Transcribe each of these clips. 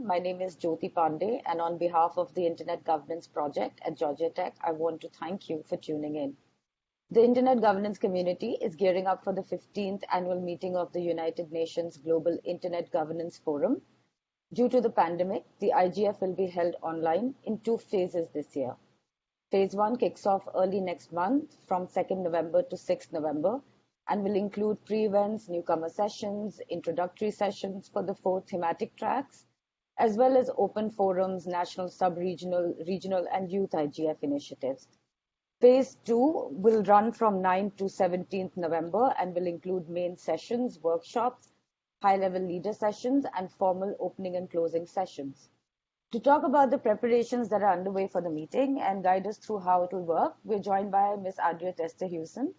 My name is Jyoti Pandey, and on behalf of the Internet Governance Project at Georgia Tech, I want to thank you for tuning in. The Internet governance community is gearing up for the 15th annual meeting of the United Nations Global Internet Governance Forum. Due to the pandemic, the IGF will be held online in two phases this year. Phase 1 kicks off early next month from 2nd November to 6th November and will include pre-events, newcomer sessions, introductory sessions for the four thematic tracks, as well as open forums, national, sub-regional, regional, and youth IGF initiatives. Phase 2 will run from 9th to 17th November and will include main sessions, workshops, high-level leader sessions, and formal opening and closing sessions. To talk about the preparations that are underway for the meeting and guide us through how it will work, we're joined by Ms. Anriette Esterhuysen.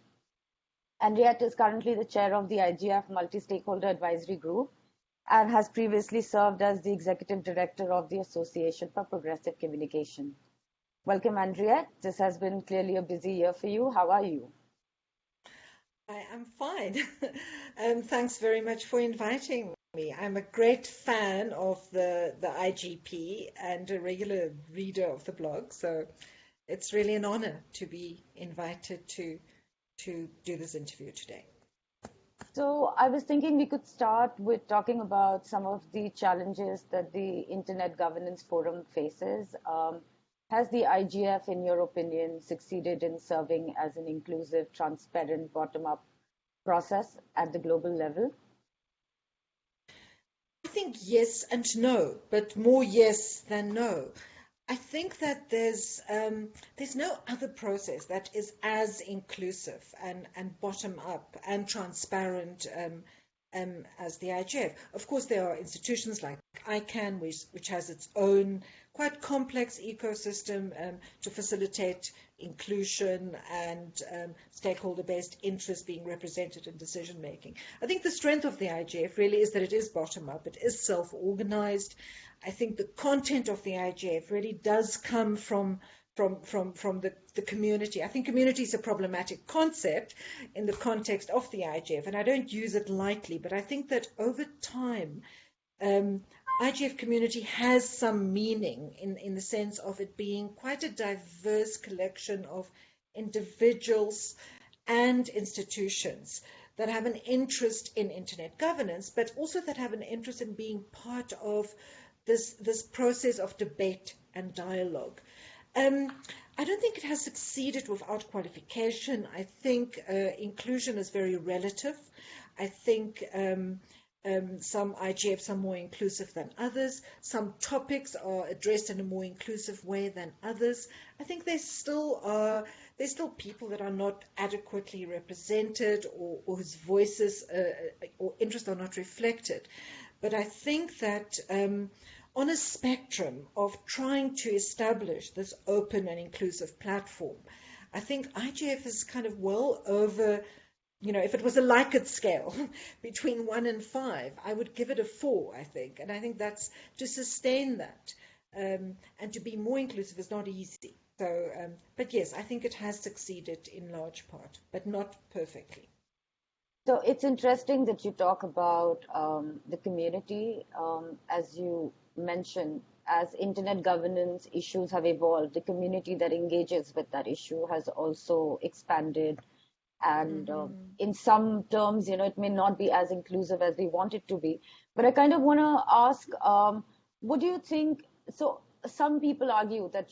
Anriette is currently the chair of the IGF Multi-Stakeholder Advisory Group and has previously served as the executive director of the Association for Progressive Communication. Welcome, Anriette. This has been clearly a busy year for you. How are you? I am fine. Thanks very much for inviting me. I'm a great fan of the IGP and a regular reader of the blog, so it's really an honor to be invited to do this interview today. So I was thinking we could start with talking about some of the challenges that the Internet Governance Forum faces. Has the IGF, in your opinion, succeeded in serving as an inclusive, transparent, bottom-up process at the global level? I think yes and no, but more yes than no. I think that there's no other process that is as inclusive and bottom up and transparent as the IGF. Of course, there are institutions like ICANN, which has its own quite complex ecosystem to facilitate inclusion and stakeholder-based interest being represented in decision-making. I think the strength of the IGF really is that it is bottom-up, it is self-organized. I think the content of the IGF really does come from the community. I think community is a problematic concept in the context of the IGF, and I don't use it lightly, but I think that over time, IGF community has some meaning in the sense of it being quite a diverse collection of individuals and institutions that have an interest in internet governance, but also that have an interest in being part of this process of debate and dialogue. I don't think it has succeeded without qualification. I think inclusion is very relative. I think some IGFs are more inclusive than others. Some topics are addressed in a more inclusive way than others. I think there's still people that are not adequately represented or whose voices or interests are not reflected. But I think that on a spectrum of trying to establish this open and inclusive platform, I think IGF is kind of well over, if it was a Likert scale between 1 and 5, I would give it a 4, I think. And I think that's to sustain that and to be more inclusive is not easy. So, but yes, I think it has succeeded in large part, but not perfectly. So it's interesting that you talk about the community. As you mentioned, as internet governance issues have evolved, the community that engages with that issue has also expanded. And in some terms, it may not be as inclusive as we want it to be. But I kind of want to ask, what do you think? So some people argue that,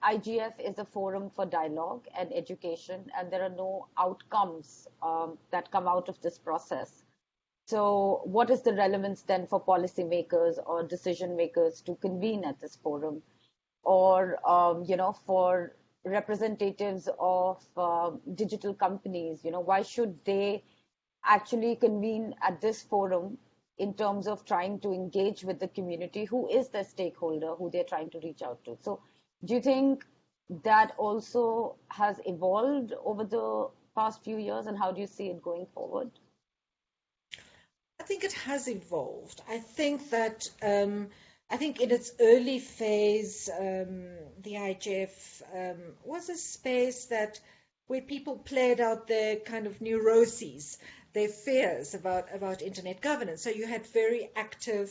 IGF is a forum for dialogue and education, and there are no outcomes that come out of this process. So what is the relevance then for policymakers or decision makers to convene at this forum? Or, for representatives of digital companies, why should they actually convene at this forum in terms of trying to engage with the community who is the stakeholder who they're trying to reach out to? So do you think that also has evolved over the past few years, and how do you see it going forward? I think it has evolved. I think that I think in its early phase, the IGF was a space where people played out their kind of neuroses, their fears about internet governance. So you had very active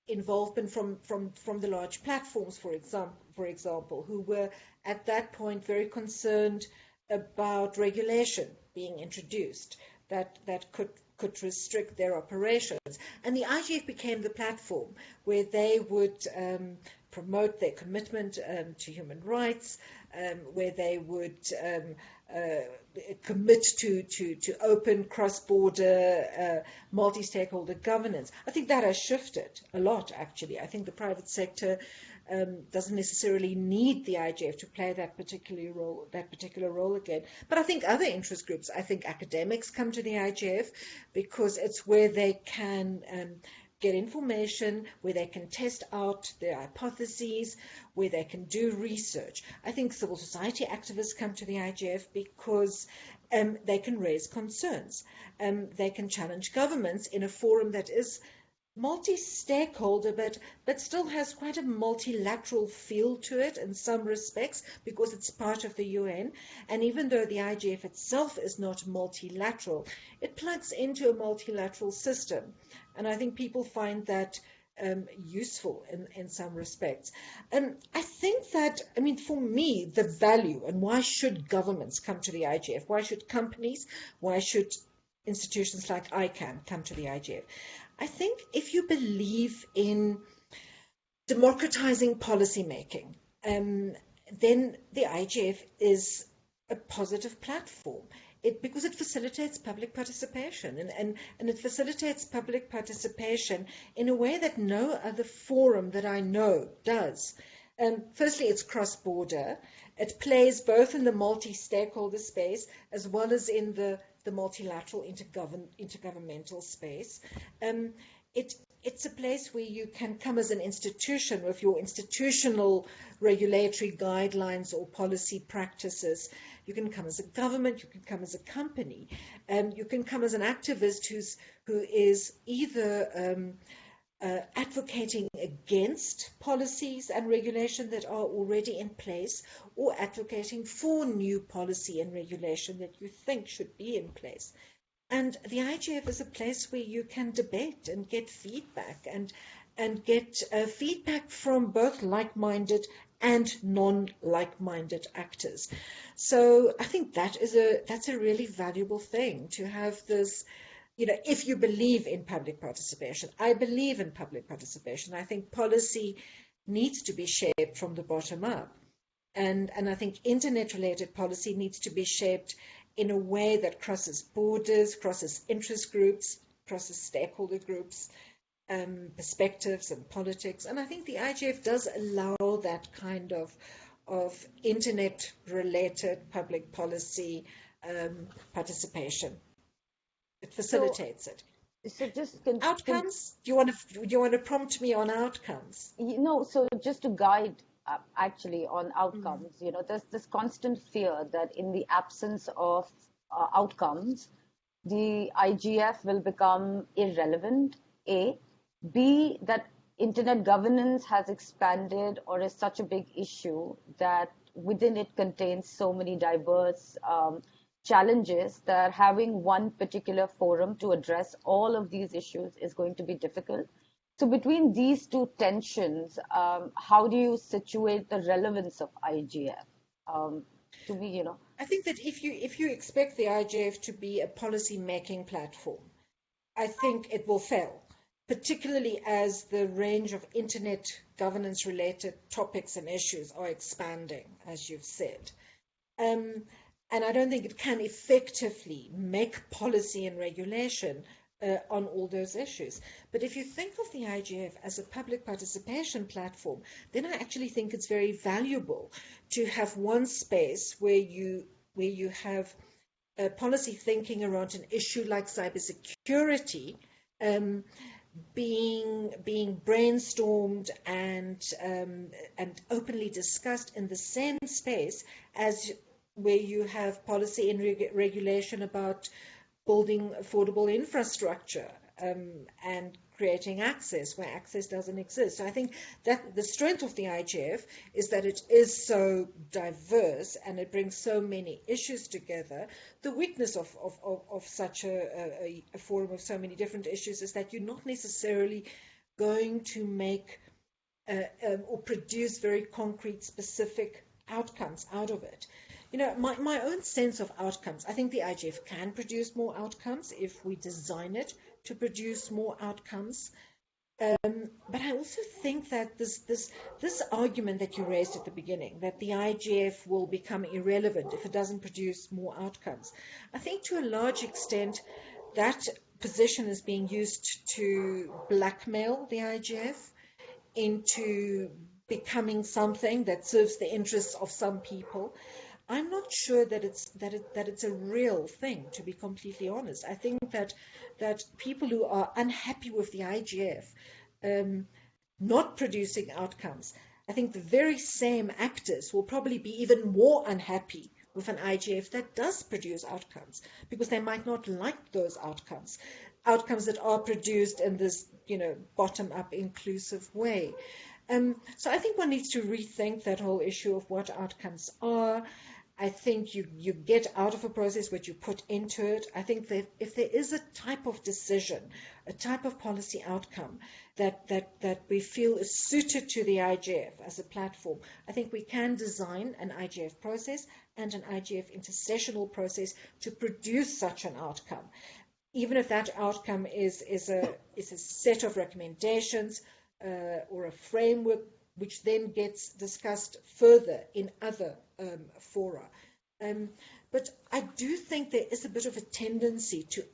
involvement from the large platforms, for example, who were at that point very concerned about regulation being introduced that could restrict their operations. And the IGF became the platform where they would promote their commitment to human rights, where they would commit to open cross-border multi-stakeholder governance. I think that has shifted a lot, actually. I think the private sector doesn't necessarily need the IGF to play that particular role again. But I think other interest groups, I think academics come to the IGF because it's where they can get information, where they can test out their hypotheses, where they can do research. I think civil society activists come to the IGF because they can raise concerns. They can challenge governments in a forum that is multi-stakeholder, but still has quite a multilateral feel to it in some respects because it's part of the UN. And even though the IGF itself is not multilateral, it plugs into a multilateral system. And I think people find that useful in some respects. I think that, I mean, for me, the value and why should governments come to the IGF? Why should companies? Why should institutions like ICANN come to the IGF? I think if you believe in democratizing policymaking, then the IGF is a positive platform. Because it facilitates public participation, and it facilitates public participation in a way that no other forum that I know does. Firstly, it's cross-border. It plays both in the multi-stakeholder space as well as in the multilateral intergovernmental space. It's a place where you can come as an institution with your institutional regulatory guidelines or policy practices. You can come as a government, you can come as a company, you can come as an activist who is either advocating against policies and regulation that are already in place, or advocating for new policy and regulation that you think should be in place. And the IGF is a place where you can debate and get feedback and get feedback from both like-minded and non-like-minded actors. So I think that's a really valuable thing to have this. You know, if you believe in public participation, I believe in public participation. I think policy needs to be shaped from the bottom up. And I think internet-related policy needs to be shaped in a way that crosses borders, crosses interest groups, crosses stakeholder groups, perspectives and politics. And I think the IGF does allow that kind of internet-related public policy participation. It facilitates it. So just outcomes. Do you want to prompt me on outcomes? So just to guide actually on outcomes, there's this constant fear that in the absence of outcomes, the IGF will become irrelevant. A, B, that internet governance has expanded or is such a big issue that within it contains so many diverse challenges that having one particular forum to address all of these issues is going to be difficult. So between these two tensions, how do you situate the relevance of IGF? To me, I think that if you expect the IGF to be a policy-making platform, I think it will fail, particularly as the range of internet governance-related topics and issues are expanding, as you've said. And I don't think it can effectively make policy and regulation on all those issues. But if you think of the IGF as a public participation platform, then I actually think it's very valuable to have one space where you have policy thinking around an issue like cybersecurity being brainstormed and openly discussed in the same space as where you have policy and regulation about building affordable infrastructure and creating access where access doesn't exist. So I think that the strength of the IGF is that it is so diverse and it brings so many issues together. The weakness of such a forum of so many different issues is that you're not necessarily going to make or produce very concrete, specific outcomes out of it. My own sense of outcomes, I think the IGF can produce more outcomes if we design it to produce more outcomes. But I also think that this argument that you raised at the beginning, that the IGF will become irrelevant if it doesn't produce more outcomes, I think to a large extent that position is being used to blackmail the IGF into becoming something that serves the interests of some people. I'm not sure that it's a real thing, to be completely honest. I think that people who are unhappy with the IGF not producing outcomes, I think the very same actors will probably be even more unhappy with an IGF that does produce outcomes, because they might not like those outcomes that are produced in this, bottom-up inclusive way. So I think one needs to rethink that whole issue of what outcomes are. I think you get out of a process what you put into it. I think that if there is a type of decision, a type of policy outcome that we feel is suited to the IGF as a platform, I think we can design an IGF process and an IGF intersessional process to produce such an outcome. Even if that outcome is a set of recommendations or a framework which then gets discussed further in other fora. But I do think there is a bit of a tendency to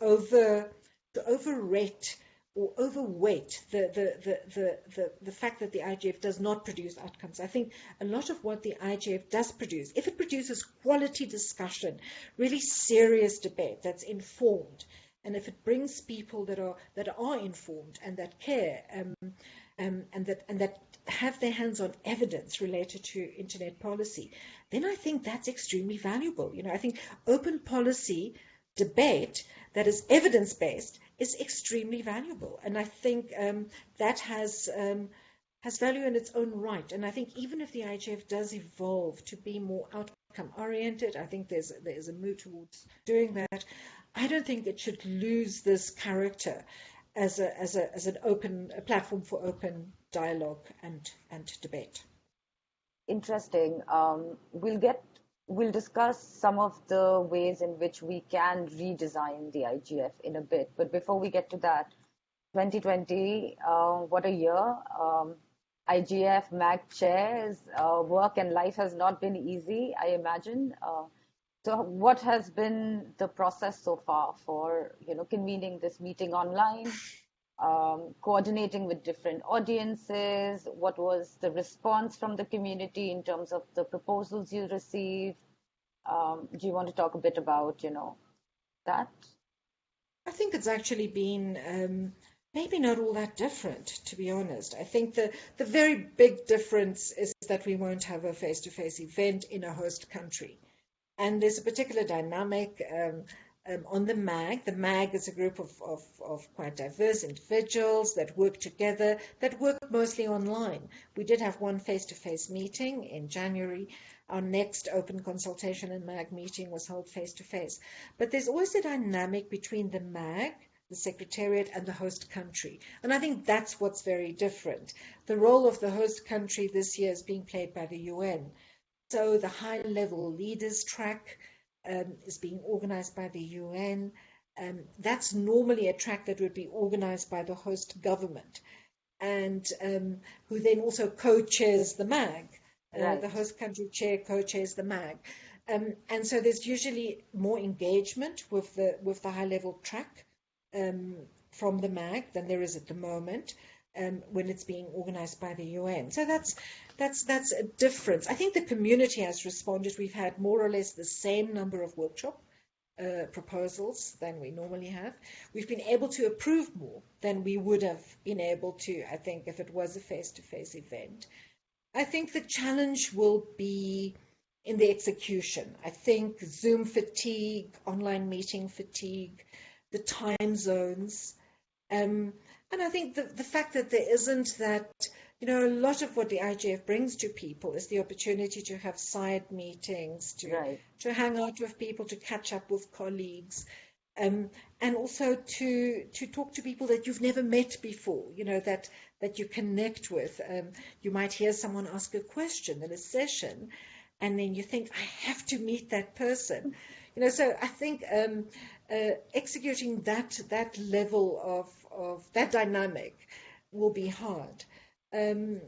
overrate or overweight the fact that the IGF does not produce outcomes. I think a lot of what the IGF does produce, if it produces quality discussion, really serious debate that's informed, and if it brings people that are informed and that care, and that have their hands on evidence related to internet policy, then I think that's extremely valuable. I think open policy debate that is evidence-based is extremely valuable, and I think that has value in its own right. And I think even if the IGF does evolve to be more outcome-oriented, I think there's a move towards doing that. I don't think it should lose this character as an open platform for open dialogue and debate. Interesting. We'll discuss some of the ways in which we can redesign the IGF in a bit. But before we get to that, 2020, what a year. IGF MAG chairs, work and life has not been easy, I imagine. So what has been the process so far for, convening this meeting online, coordinating with different audiences? What was the response from the community in terms of the proposals you received? Do you want to talk a bit about, that? I think it's actually been maybe not all that different, to be honest. I think the very big difference is that we won't have a face-to-face event in a host country. And there's a particular dynamic on the MAG. The MAG is a group of quite diverse individuals that work together, that work mostly online. We did have one face-to-face meeting in January. Our next open consultation and MAG meeting was held face-to-face. But there's always a dynamic between the MAG, the Secretariat, and the host country. And I think that's what's very different. The role of the host country this year is being played by the UN. So the high-level leaders track is being organized by the UN. That's normally a track that would be organized by the host government, and who then also co-chairs the MAG. Right. The host country chair co-chairs the MAG. And so there's usually more engagement with the high-level track from the MAG than there is at the moment. When it's being organized by the UN. So that's a difference. I think the community has responded. We've had more or less the same number of workshop proposals than we normally have. We've been able to approve more than we would have been able to, I think, if it was a face-to-face event. I think the challenge will be in the execution. I think Zoom fatigue, online meeting fatigue, the time zones, and I think the fact that there isn't that, a lot of what the IGF brings to people is the opportunity to have side meetings, to hang out with people, to catch up with colleagues, and also to talk to people that you've never met before, that that you connect with. You might hear someone ask a question in a session, and then you think, I have to meet that person. So I think executing that level of that dynamic will be hard. And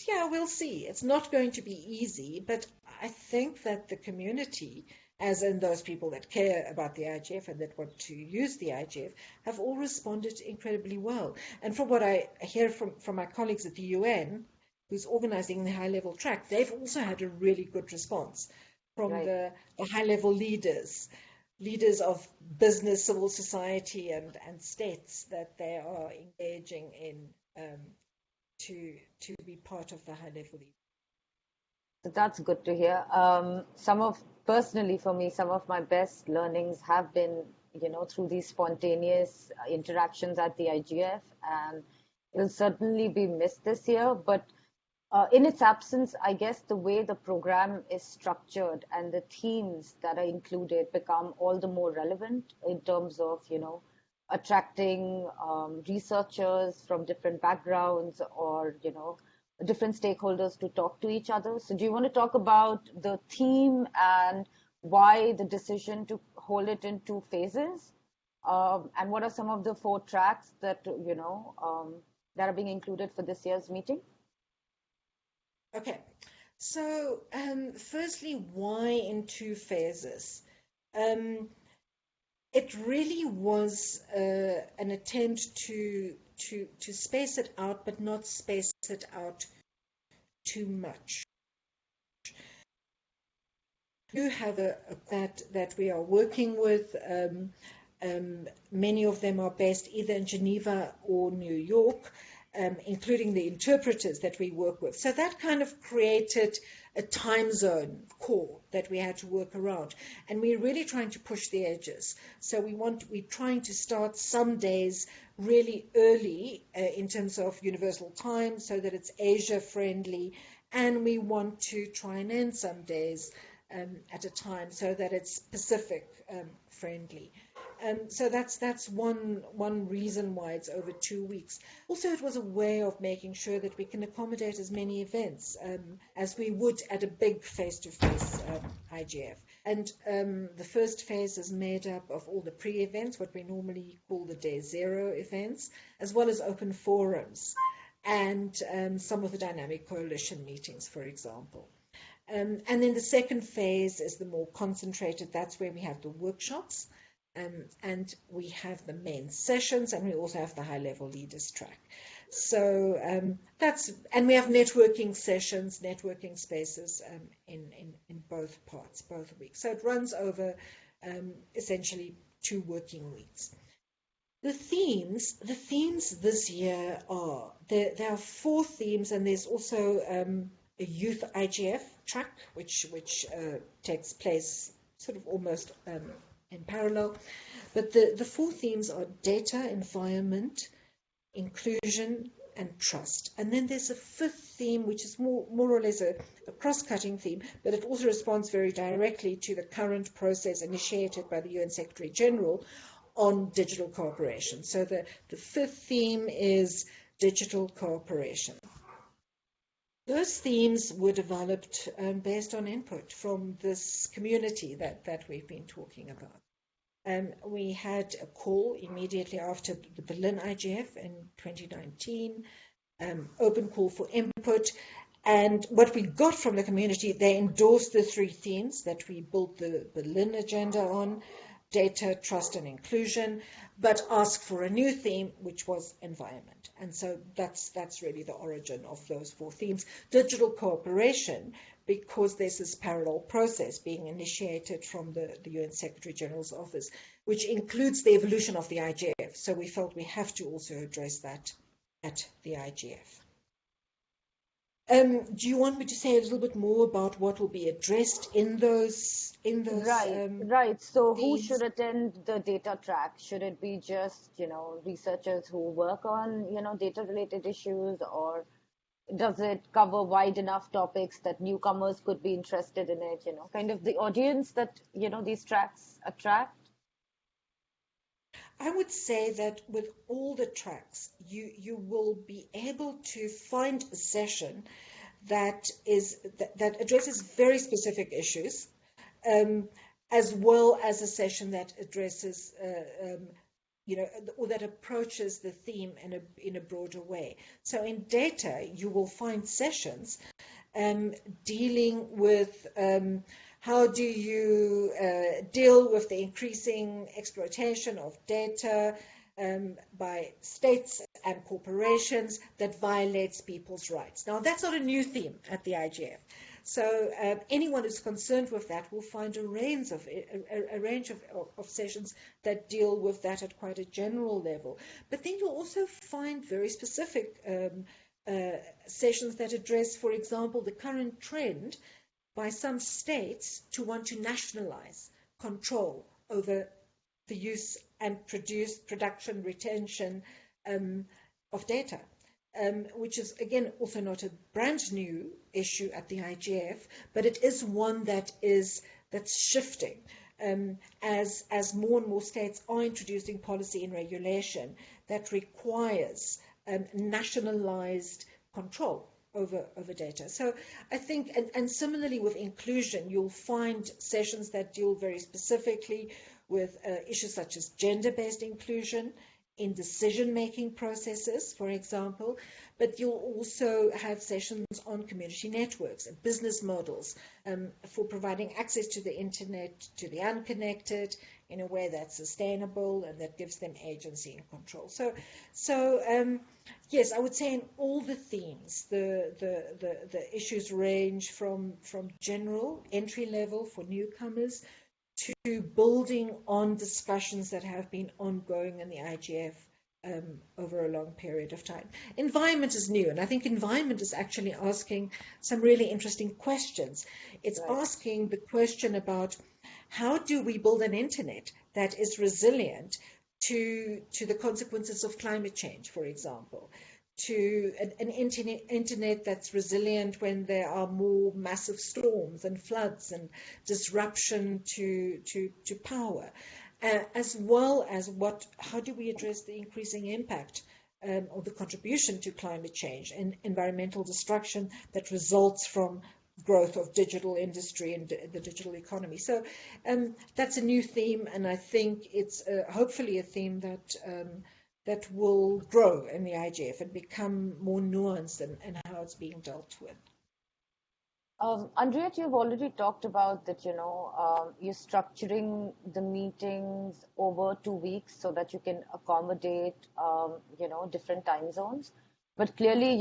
yeah, we'll see. It's not going to be easy, but I think that the community, as in those people that care about the IGF and that want to use the IGF, have all responded incredibly well. And from what I hear from my colleagues at the UN, who's organizing the high-level track, they've also had a really good response from the high-level leaders of business, civil society, and states that they are engaging in to be part of the high-level leadership. That's good to hear. Personally for me, some of my best learnings have been, through these spontaneous interactions at the IGF, and it'll certainly be missed this year. But in its absence, I guess the way the program is structured and the themes that are included become all the more relevant in terms of, attracting researchers from different backgrounds or, different stakeholders to talk to each other. So do you want to talk about the theme and why the decision to hold it in 2 phases? And what are some of the 4 tracks that, that are being included for this year's meeting? Okay. So firstly, why in 2 phases? It really was an attempt to space it out, but not space it out too much. You have that we are working with. Many of them are based either in Geneva or New York, including the interpreters that we work with. So that kind of created a time zone core that we had to work around. And we're really trying to push the edges. So we're trying to start some days really early in terms of universal time so that it's Asia friendly. And we want to try and end some days at a time so that it's Pacific friendly. So that's one reason why it's over 2 weeks. Also, it was a way of making sure that we can accommodate as many events as we would at a big face-to-face IGF. And the first phase is made up of all the pre-events, what we normally call the day 0 events, as well as open forums and some of the dynamic coalition meetings, for example. And then the second phase is the more concentrated. That's where we have the workshops. And we have the main sessions, and we also have the high-level leaders track. So and we have networking sessions, networking spaces in both parts, both weeks. So it runs over essentially 2 working weeks. The themes this year there are 4 themes, and there's also a youth IGF track, which takes place sort of almost in parallel. But the 4 themes are data, environment, inclusion, and trust. And then there's a 5th theme, which is more or less a cross-cutting theme, but it also responds very directly to the current process initiated by the UN Secretary General on digital cooperation. So the 5th theme is digital cooperation. Those themes were developed based on input from this community that we've been talking about. We had a call immediately after the Berlin IGF in 2019, open call for input. And what we got from the community, they endorsed the 3 themes that we built the Berlin agenda on: data, trust, and inclusion, but asked for a new theme, which was environment. And so that's really the origin of those 4 themes. Digital cooperation, because there's this parallel process being initiated from the UN Secretary General's office, which includes the evolution of the IGF. So we felt we have to also address that at the IGF. Do you want me to say a little bit more about what will be addressed in those? Right. So who should attend the data track? Should it be just, researchers who work on, data-related issues, or does it cover wide enough topics that newcomers could be interested in it? Kind of the audience that, these tracks attract? I would say that with all the tracks, you will be able to find a session that addresses very specific issues, um, as well as a session that addresses, or that approaches the theme in a broader way. So in data, you will find sessions dealing with how do you deal with the increasing exploitation of data by states and corporations that violates people's rights. Now, that's not a new theme at the IGF. So anyone who's concerned with that will find a range of sessions that deal with that at quite a general level. But then you'll also find very specific sessions that address, for example, the current trend by some states to want to nationalize control over the use and production, retention of data, which is, again, also not a brand new issue at the IGF, but it is one that's shifting as more and more states are introducing policy and regulation that requires nationalized control over data. So I think, and similarly with inclusion, you'll find sessions that deal very specifically with issues such as gender-based inclusion in decision-making processes, for example, but you'll also have sessions on community networks and business models for providing access to the internet to the unconnected in a way that's sustainable and that gives them agency and control. So yes, I would say in all the themes, the issues range from general entry level for newcomers to building on discussions that have been ongoing in the IGF over a long period of time. Environment is new, and I think environment is actually asking some really interesting questions. It's asking the question about how do we build an internet that is resilient to the consequences of climate change, for example, to an internet that's resilient when there are more massive storms and floods and disruption to power, as well as how do we address the increasing impact or the contribution to climate change and environmental destruction that results from growth of digital industry and the digital economy. So that's a new theme, and I think it's hopefully a theme that will grow in the IGF and become more nuanced in how it's being dealt with. Anriette, you've already talked about that, you're structuring the meetings over 2 weeks so that you can accommodate, different time zones. But clearly,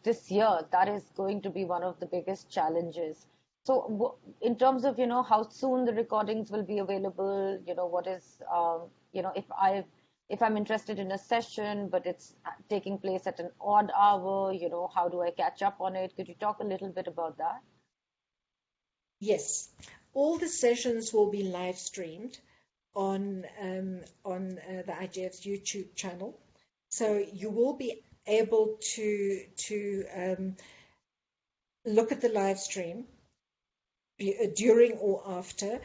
this year, that is going to be one of the biggest challenges. So in terms of, how soon the recordings will be available, what is, if I'm interested in a session, but it's taking place at an odd hour, how do I catch up on it? Could you talk a little bit about that? Yes, all the sessions will be live streamed on the IGF's YouTube channel. So you will be able to look at the live stream during or after.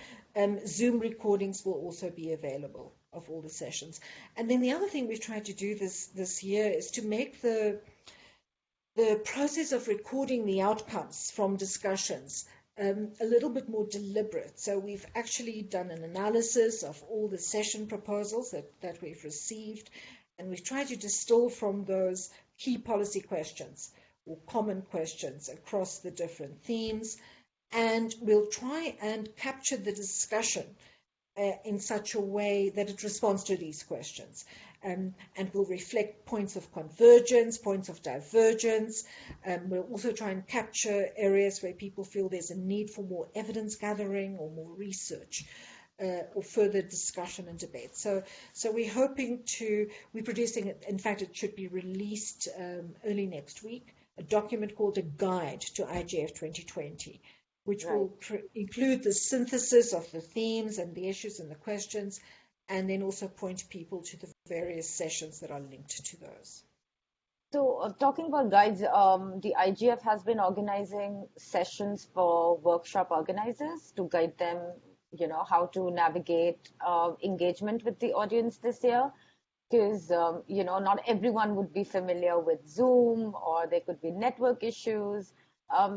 Zoom recordings will also be available of all the sessions. And then the other thing we've tried to do this year is to make the process of recording the outcomes from discussions a little bit more deliberate. So we've actually done an analysis of all the session proposals that we've received, and we've tried to distill from those key policy questions or common questions across the different themes, and we'll try and capture the discussion in such a way that it responds to these questions, and will reflect points of convergence, points of divergence. We'll also try and capture areas where people feel there's a need for more evidence gathering or more research or further discussion and debate. So we're producing it, in fact it should be released early next week, a document called A Guide to IGF 2020, which will include the synthesis of the themes and the issues and the questions, and then also point people to the various sessions that are linked to those. So talking about guides, the IGF has been organizing sessions for workshop organizers to guide them how to navigate engagement with the audience this year. Because, not everyone would be familiar with Zoom, or there could be network issues.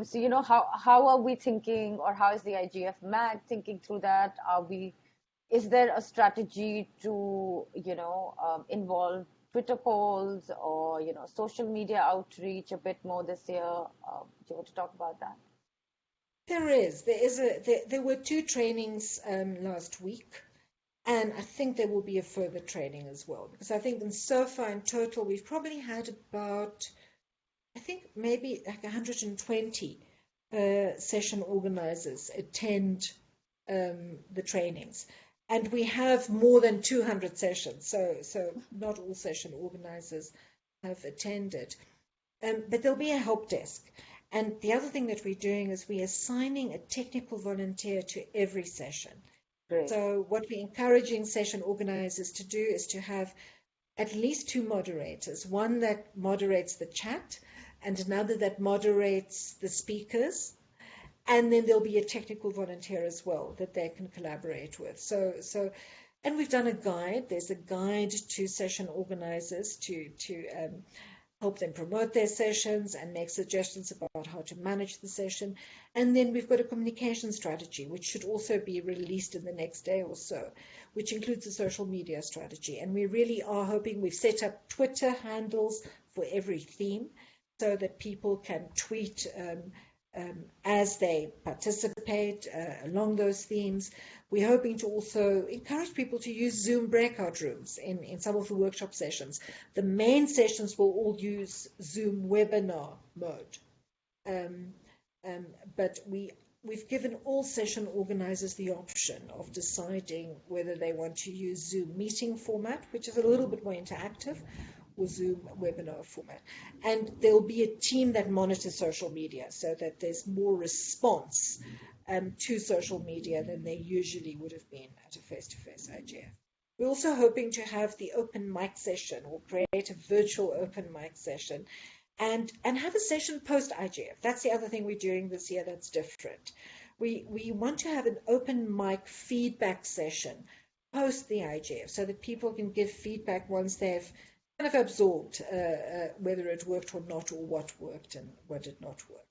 So, how are we thinking, or how is the IGF MAG thinking through that? Is there a strategy to, involve Twitter polls or, social media outreach a bit more this year? Do you want to talk about that? There is. There were two trainings last week, and I think there will be a further training as well. Because I think so far in total, we've probably had about, I think maybe like 120 session organizers attend the trainings. And we have more than 200 sessions, so not all session organizers have attended. But there'll be a help desk. And the other thing that we're doing is we're assigning a technical volunteer to every session. Great. So what we're encouraging session organizers to do is to have at least two moderators, one that moderates the chat and another that moderates the speakers. And then there'll be a technical volunteer as well that they can collaborate with. And we've done a guide. There's a guide to session organizers to help them promote their sessions and make suggestions about how to manage the session. And then we've got a communication strategy, which should also be released in the next day or so, which includes a social media strategy. And we really are hoping, we've set up Twitter handles for every theme so that people can tweet as they participate along those themes. We're hoping to also encourage people to use Zoom breakout rooms in some of the workshop sessions. The main sessions will all use Zoom webinar mode. But we've given all session organizers the option of deciding whether they want to use Zoom meeting format, which is a little bit more interactive, or Zoom webinar format. And there'll be a team that monitors social media so that there's more response to social media than there usually would have been at a face-to-face IGF. We're also hoping to have the open mic session, or create a virtual open mic session, and have a session post-IGF. That's the other thing we're doing this year that's different. We want to have an open mic feedback session post the IGF so that people can give feedback once they've kind of absorbed whether it worked or not, or what worked and what did not work.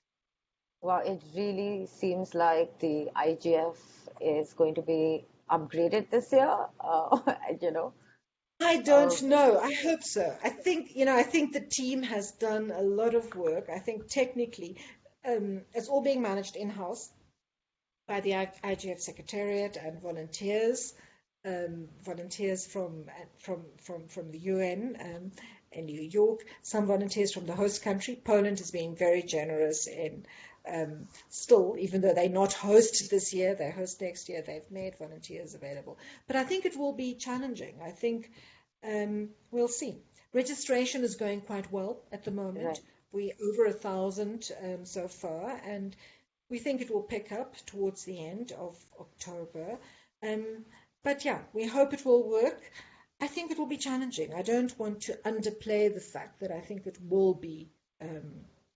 Well, it really seems like the IGF is going to be upgraded this year, I don't know. I hope so. I think the team has done a lot of work. I think technically it's all being managed in-house by the IGF Secretariat and volunteers. Volunteers from the UN in New York, some volunteers from the host country. Poland is being very generous in still, even though they're not host this year, they host next year, they've made volunteers available. But I think it will be challenging. I think we'll see. Registration is going quite well at the moment. Right. We're over 1,000 so far, and we think it will pick up towards the end of October. But yeah, we hope it will work. I think it will be challenging. I don't want to underplay the fact that I think it will be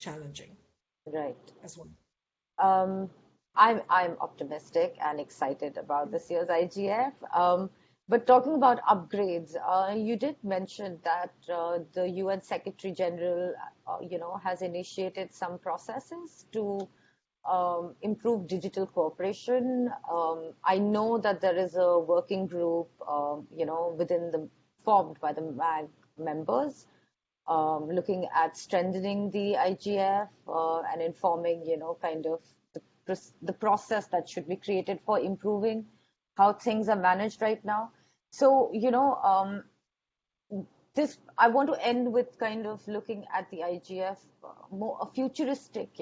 challenging. Right. As well. I'm optimistic and excited about this year's IGF. But talking about upgrades, you did mention that the UN Secretary General, has initiated some processes to improve digital cooperation. I know that there is a working group, formed by the MAG members, looking at strengthening the IGF and informing, kind of the process that should be created for improving how things are managed right now. So, I want to end with kind of looking at the IGF more a futuristic,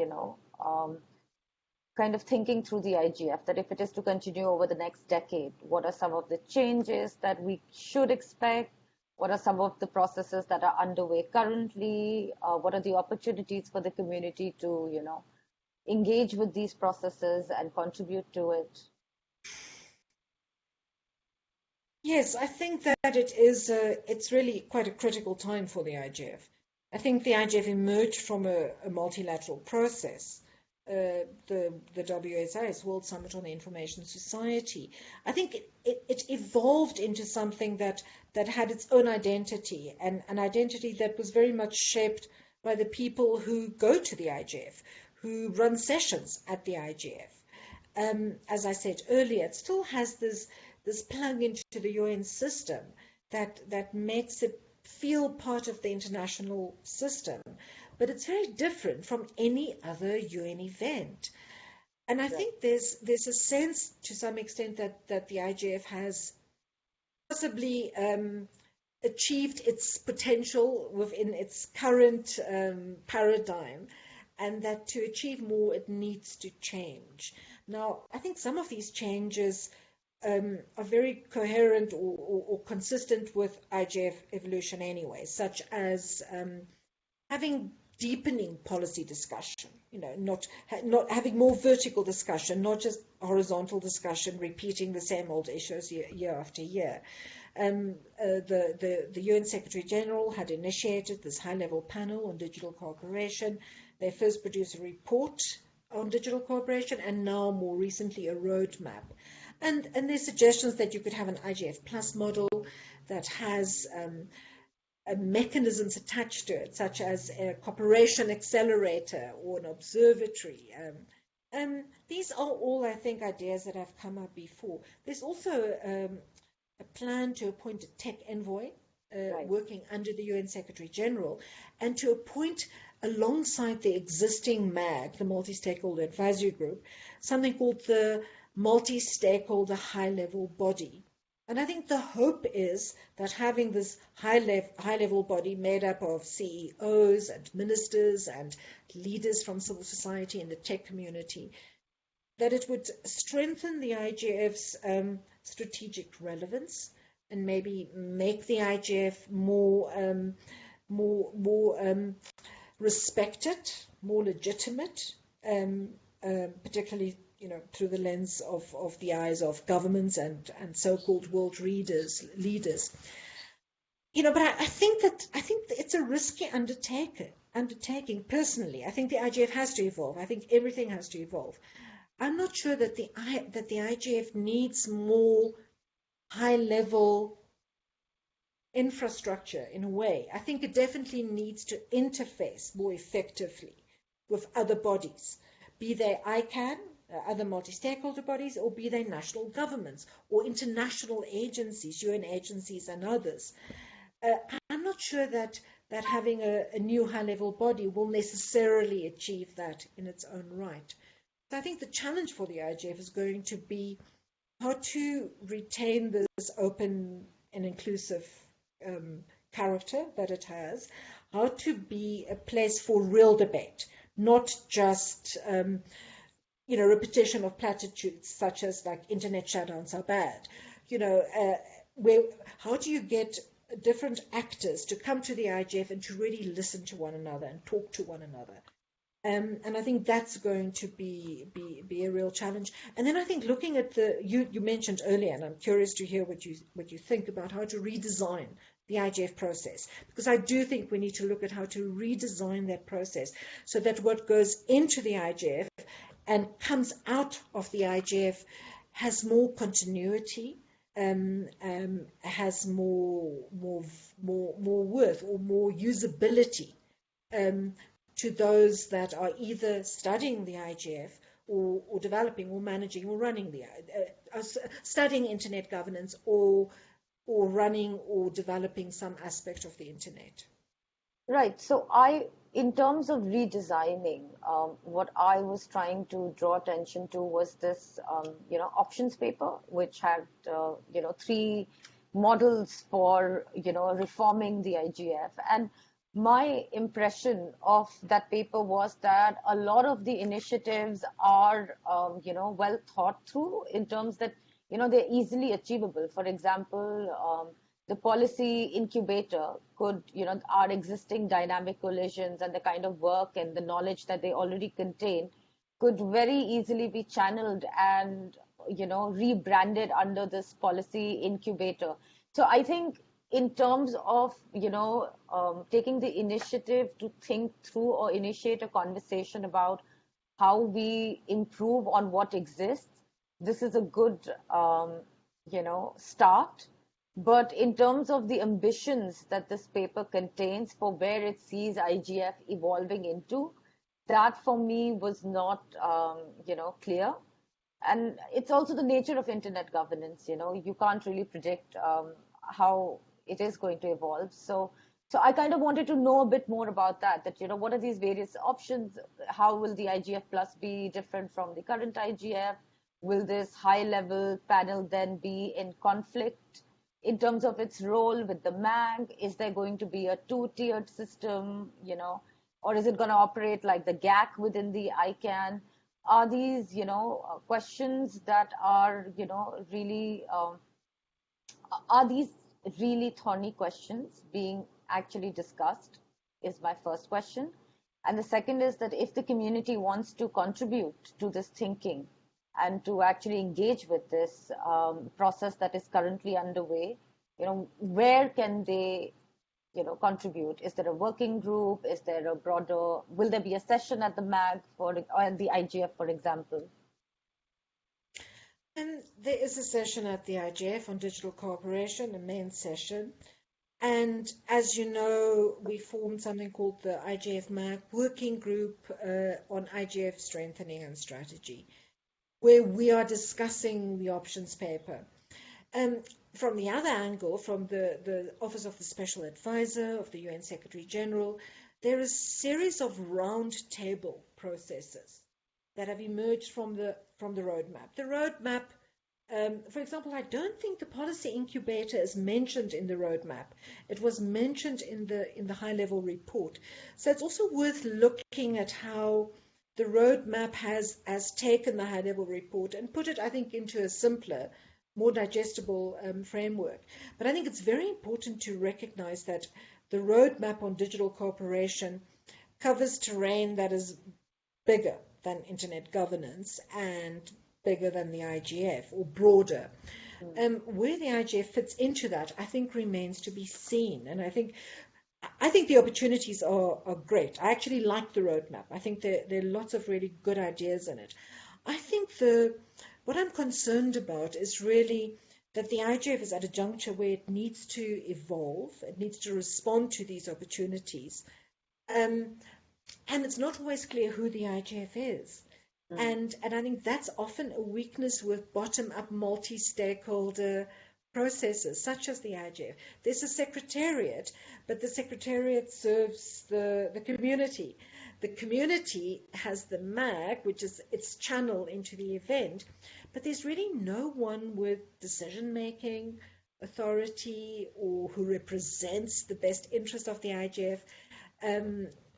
kind of thinking through the IGF, that if it is to continue over the next decade, what are some of the changes that we should expect? What are some of the processes that are underway currently? What are the opportunities for the community to, engage with these processes and contribute to it? Yes, I think that it's really quite a critical time for the IGF. I think the IGF emerged from a multilateral process the WSI's World Summit on the Information Society. I think it evolved into something that had its own identity, and an identity that was very much shaped by the people who go to the IGF, who run sessions at the IGF. As I said earlier, it still has this plug into the UN system that makes it feel part of the international system, but it's very different from any other UN event. And I think there's a sense, to some extent, that the IGF has possibly achieved its potential within its current paradigm, and that to achieve more, it needs to change. Now, I think some of these changes are very coherent or consistent with IGF evolution anyway, such as having deepening policy discussion, not having more vertical discussion, not just horizontal discussion, repeating the same old issues year after year. The UN Secretary General had initiated this high-level panel on digital cooperation. They first produced a report on digital cooperation, and now more recently a roadmap. And there's suggestions that you could have an IGF Plus model that has mechanisms attached to it, such as a cooperation accelerator or an observatory. These are all, I think, ideas that have come up before. There's also a plan to appoint a tech envoy working under the UN Secretary General, and to appoint alongside the existing MAG, the Multi-Stakeholder Advisory Group, something called the Multi-Stakeholder High-Level Body. And I think the hope is that having this high-level body made up of CEOs and ministers and leaders from civil society and the tech community, that it would strengthen the IGF's strategic relevance and maybe make the IGF more respected, more legitimate, particularly through the lens of the eyes of governments and so-called world leaders. But I think that it's a risky undertaking. Personally, I think the IGF has to evolve. I think everything has to evolve. I'm not sure that the IGF needs more high-level infrastructure in a way. I think it definitely needs to interface more effectively with other bodies, be they ICANN, other multi-stakeholder bodies, or be they national governments or international agencies, UN agencies and others. I'm not sure that having a new high-level body will necessarily achieve that in its own right. So I think the challenge for the IGF is going to be how to retain this open and inclusive character that it has, how to be a place for real debate, not just repetition of platitudes such as like internet shutdowns are bad. How do you get different actors to come to the IGF and to really listen to one another and talk to one another? And I think that's going to be a real challenge. And then I think looking at you mentioned earlier, and I'm curious to hear what you think about how to redesign the IGF process, because I do think we need to look at how to redesign that process so that what goes into the IGF and comes out of the IGF has more continuity, has more worth or more usability to those that are either studying the IGF or developing or managing or running studying internet governance or running or developing some aspect of the internet. Right. So in terms of redesigning, what I was trying to draw attention to was this, options paper, which had, 3 models for, reforming the IGF. And my impression of that paper was that a lot of the initiatives are, well thought through in terms that, they're easily achievable. For example, the policy incubator could, our existing dynamic coalitions and the kind of work and the knowledge that they already contain could very easily be channeled and, rebranded under this policy incubator. So I think in terms of, taking the initiative to think through or initiate a conversation about how we improve on what exists, this is a good, start. But in terms of the ambitions that this paper contains for where it sees IGF evolving into, that for me was not, clear. And it's also the nature of internet governance. You can't really predict how it is going to evolve. So I kind of wanted to know a bit more about that, what are these various options? How will the IGF plus be different from the current IGF? Will this high level panel then be in conflict in terms of its role with the MAG? Is there going to be a two-tiered system, or is it going to operate like the GAC within the ICANN? Are these, questions that are, really, are these really thorny questions being actually discussed? Is my first question. And the second is that if the community wants to contribute to this thinking and to actually engage with this process that is currently underway, where can they, contribute? Is there a working group? Is there a broader, will there be a session at the MAG or at the IGF, for example? And there is a session at the IGF on digital cooperation, a main session. And as you know, we formed something called the IGF MAG Working Group on IGF Strengthening and Strategy, where we are discussing the options paper. From the other angle, from the Office of the Special Advisor of the UN Secretary General, there is a series of round table processes that have emerged from the roadmap. The roadmap, for example, I don't think the policy incubator is mentioned in the roadmap. It was mentioned in the high-level report. So it's also worth looking at how the roadmap has taken the high-level report and put it, I think, into a simpler, more digestible framework. But I think it's very important to recognize that the roadmap on digital cooperation covers terrain that is bigger than internet governance and bigger than the IGF, or broader. Where the IGF fits into that, I think, remains to be seen. And I think the opportunities are great. I actually like the roadmap. I think there are lots of really good ideas in it. I think what I'm concerned about is really that the IGF is at a juncture where it needs to evolve, it needs to respond to these opportunities. And it's not always clear who the IGF is. And I think that's often a weakness with bottom-up multi-stakeholder processes, such as the IGF. There's a secretariat, but the secretariat serves the community. The community has the MAG, which is its channel into the event, but there's really no one with decision-making authority or who represents the best interest of the IGF,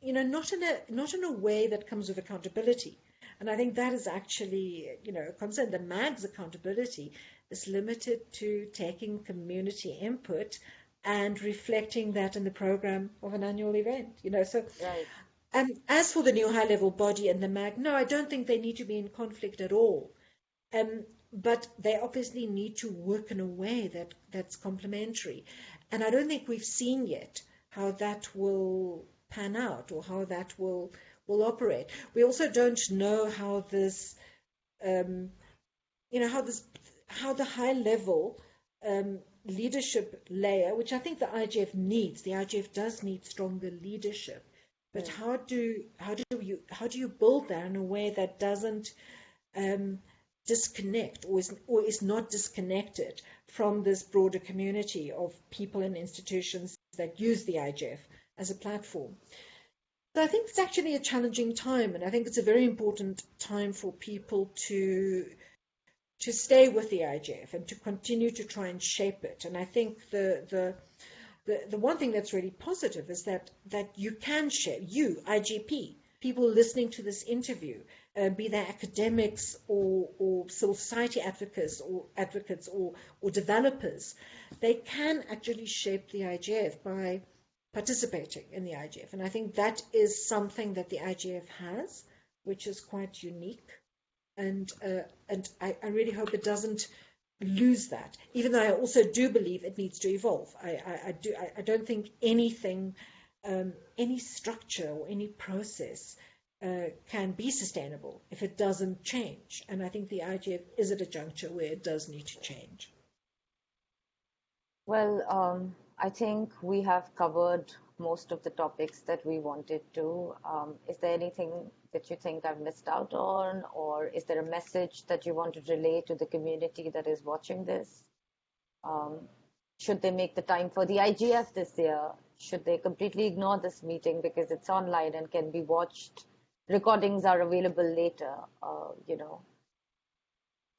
not in a way that comes with accountability. And I think that is actually, a concern. The MAG's accountability is limited to taking community input and reflecting that in the program of an annual event. So. Right. As for the new high-level body and the MAG, no, I don't think they need to be in conflict at all. But they obviously need to work in a way that's complementary. And I don't think we've seen yet how that will pan out or how that will operate. We also don't know how this, how the high-level leadership layer, which I think the IGF needs. The IGF does need stronger leadership. But how do you build that in a way that doesn't disconnect or is not disconnected from this broader community of people and institutions that use the IGF as a platform? So I think it's actually a challenging time, and I think it's a very important time for people to stay with the IGF and to continue to try and shape it. And I think the one thing that's really positive is that you can share, IGP, people listening to this interview, be they academics or civil society advocates or developers, they can actually shape the IGF by participating in the IGF. And I think that is something that the IGF has, which is quite unique. And I really hope it doesn't lose that, even though I also do believe it needs to evolve. I don't think anything, any structure or any process can be sustainable if it doesn't change. And I think the IGF is at a juncture where it does need to change. Well, I think we have covered most of the topics that we wanted to. Is there anything that you think I've missed out on, or is there a message that you want to relay to the community that is watching this? Should they make the time for the IGF this year? Should they completely ignore this meeting because it's online and can be watched? Recordings are available later,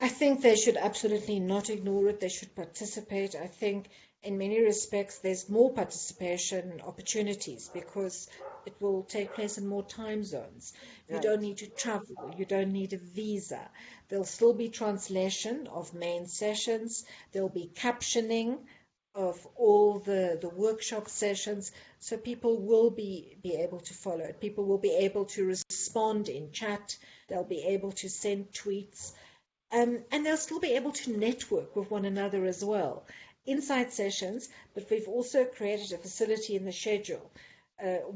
I think they should absolutely not ignore it. They should participate. I think in many respects there's more participation opportunities because it will take place in more time zones. You Right. don't need to travel. You don't need a visa. There'll still be translation of main sessions. There'll be captioning of all the workshop sessions, so people will be able to follow it. People will be able to respond in chat. They'll be able to send tweets. And they'll still be able to network with one another as well. Inside sessions, but we've also created a facility in the schedule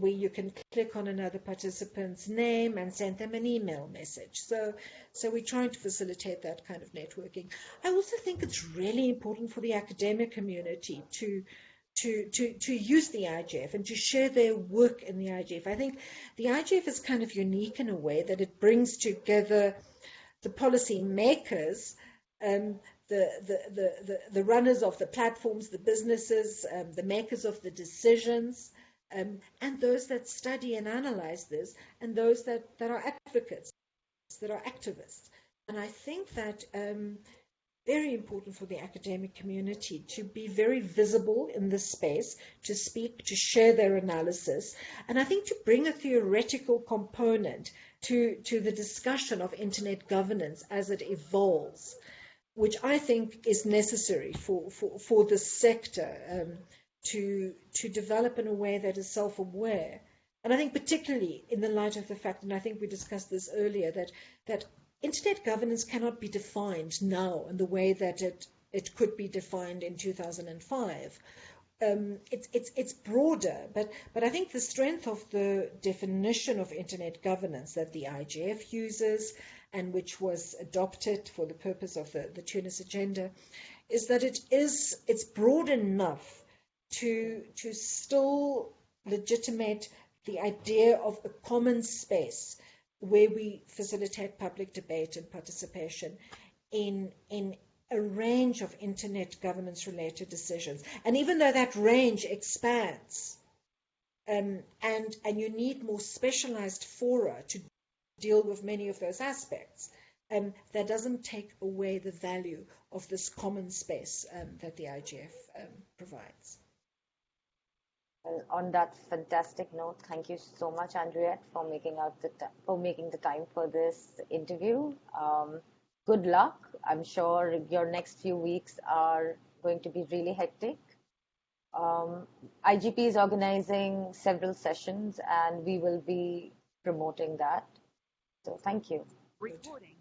where you can click on another participant's name and send them an email message. So we're trying to facilitate that kind of networking. I also think it's really important for the academic community to use the IGF and to share their work in the IGF. I think the IGF is kind of unique in a way that it brings together the policy makers, the runners of the platforms, the businesses, the makers of the decisions, and those that study and analyze this, and those that are advocates, that are activists. And I think that very important for the academic community to be very visible in this space, to speak, to share their analysis, and I think to bring a theoretical component to the discussion of internet governance as it evolves, which I think is necessary for the sector to develop in a way that is self-aware. And I think particularly in the light of the fact, and I think we discussed this earlier, that internet governance cannot be defined now in the way that it could be defined in 2005. It's broader, but I think the strength of the definition of internet governance that the IGF uses and which was adopted for the purpose of the Tunis agenda is that it's broad enough to still legitimate the idea of a common space where we facilitate public debate and participation in a range of internet governance related decisions. And even though that range expands and you need more specialized fora to deal with many of those aspects, that doesn't take away the value of this common space that the IGF provides. Well, on that fantastic note, thank you so much, Anriette, for making the time for this interview. Good luck. I'm sure your next few weeks are going to be really hectic. IGP is organizing several sessions, and we will be promoting that. So thank you. Recording.